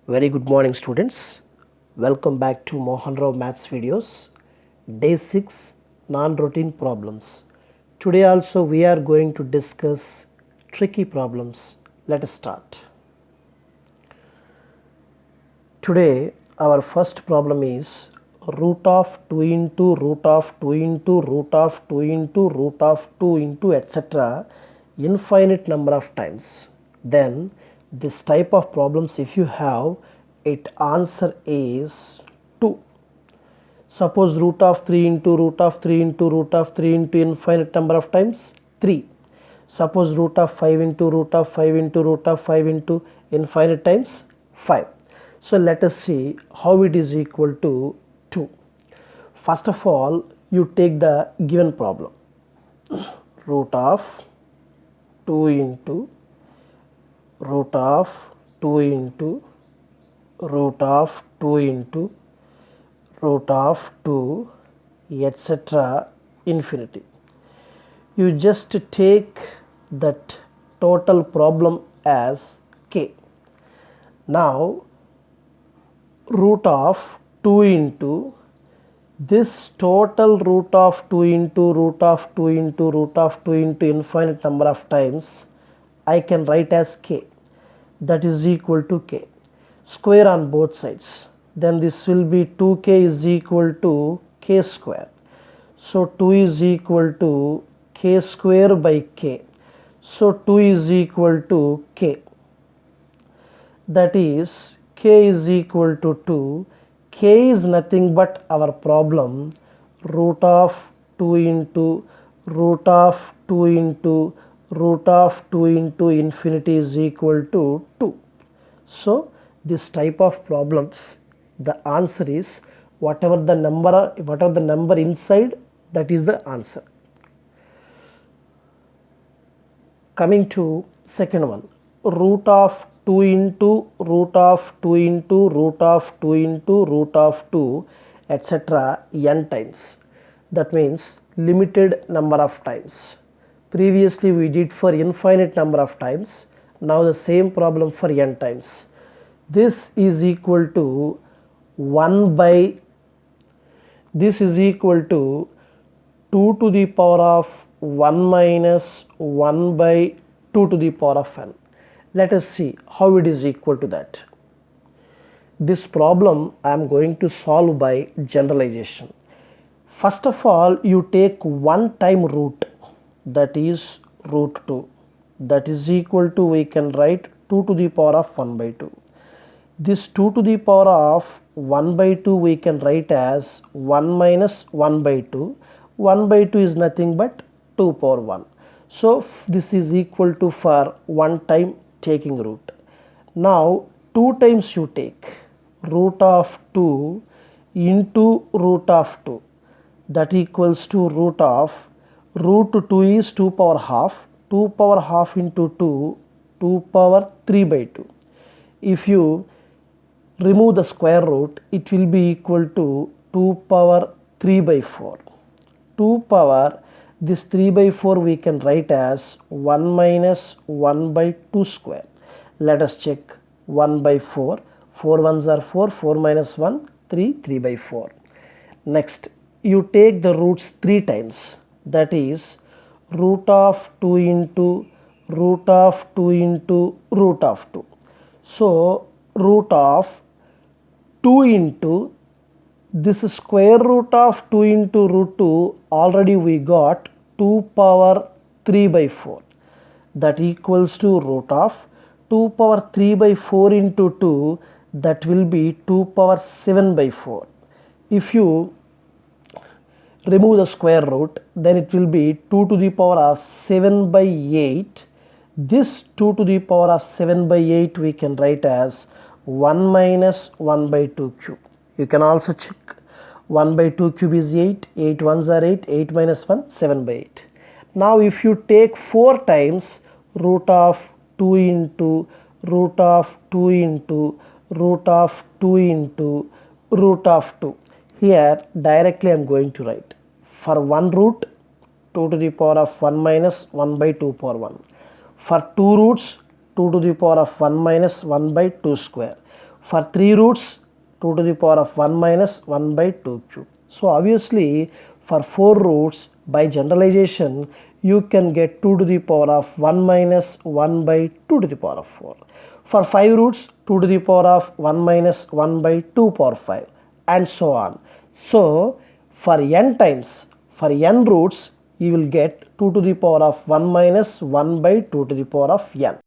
Very good morning, students. Welcome back to Mohan Rao Maths videos. Day 6 non-routine problems. Today also we are going to discuss tricky problems. Let us start. Today our first problem is root of 2 into root of 2 into root of 2 into root of 2 into etc. infinite number of times. Then this type of problems, if you have it, answer is 2. Suppose root of 3 into root of 3 into root of 3 into infinite number of times 3. Suppose root of 5 into root of 5 into root of 5 into infinite times 5. So let us see how it is equal to 2. First of all, you take the given problem. Root of 2 into root of 2 into root of 2 into root of 2 etc. infinity. You just take that total problem as k. Now root of 2 into this total root of 2 into root of 2 into root of 2 into infinite number of times I can write as k, that is equal to k. Square on both sides, then this will be 2k is equal to k square. So 2 is equal to k square by k. So 2 is equal to k. That is k is equal to 2. K is nothing but our problem root of 2 into root of 2 into root of 2 into infinity is equal to 2. So this type of problems, the answer is whatever the number inside, that is the answer. Coming to second one, root of 2 into root of 2 into root of 2 into root of 2 etc. n times. That means limited number of times. Previously we did for infinite number of times. Now the same problem for n times. This is equal to 1 by, this is equal to 2 to the power of 1 minus 1 by 2 to the power of n. Let us see how it is equal to that. This problem I am going to solve by generalization. First of all, you take one time root, that is root 2, that is equal to, we can write 2 to the power of 1 by 2. This 2 to the power of 1 by 2 we can write as 1 minus 1 by 2. 1 by 2 is nothing but 2 power 1. So this is equal to for one time taking root. Now 2 times you take root of 2 into root of 2, that equals to root of root 2 is 2 power half, 2 power half into 2, 2 power 3 by 2. If you remove the square root, it will be equal to 2 power 3 by 4. 2 power, this 3 by 4 we can write as 1 minus 1 by 2 square. Let us check 1 by 4. 4 ones are 4, 4 minus 1, 3, 3 by 4. Next, you take the roots 3 times, that is root of 2 into root of 2 into root of 2. So root of 2 into this square root of 2 into root 2, already we got 2 power 3 by 4, that equals to root of 2 power 3 by 4 into 2, that will be 2 power 7 by 4. If you remove the square root, then it will be 2 to the power of 7 by 8. This 2 to the power of 7 by 8 we can write as 1 minus 1 by 2 cube. You can also check 1 by 2 cube is 8, 8 ones are 8, 8 minus 1, 7 by 8. Now if you take 4 times root of 2 into root of 2 into root of 2 into root of 2, here directly I am going to write for one root 2 to the power of 1 minus 1 by 2 power 1. For two roots 2 to the power of 1 minus 1 by 2 square. For 3 roots, 2 to the power of 1 minus 1 by 2 cube. So obviously for 4 roots, by generalization, you can get 2 to the power of 1 minus 1 by 2 to the power of 4. For 5 roots, 2 to the power of 1 minus 1 by 2 power 5, and so on. So for n times, for n roots, you will get 2 to the power of 1 minus 1 by 2 to the power of n.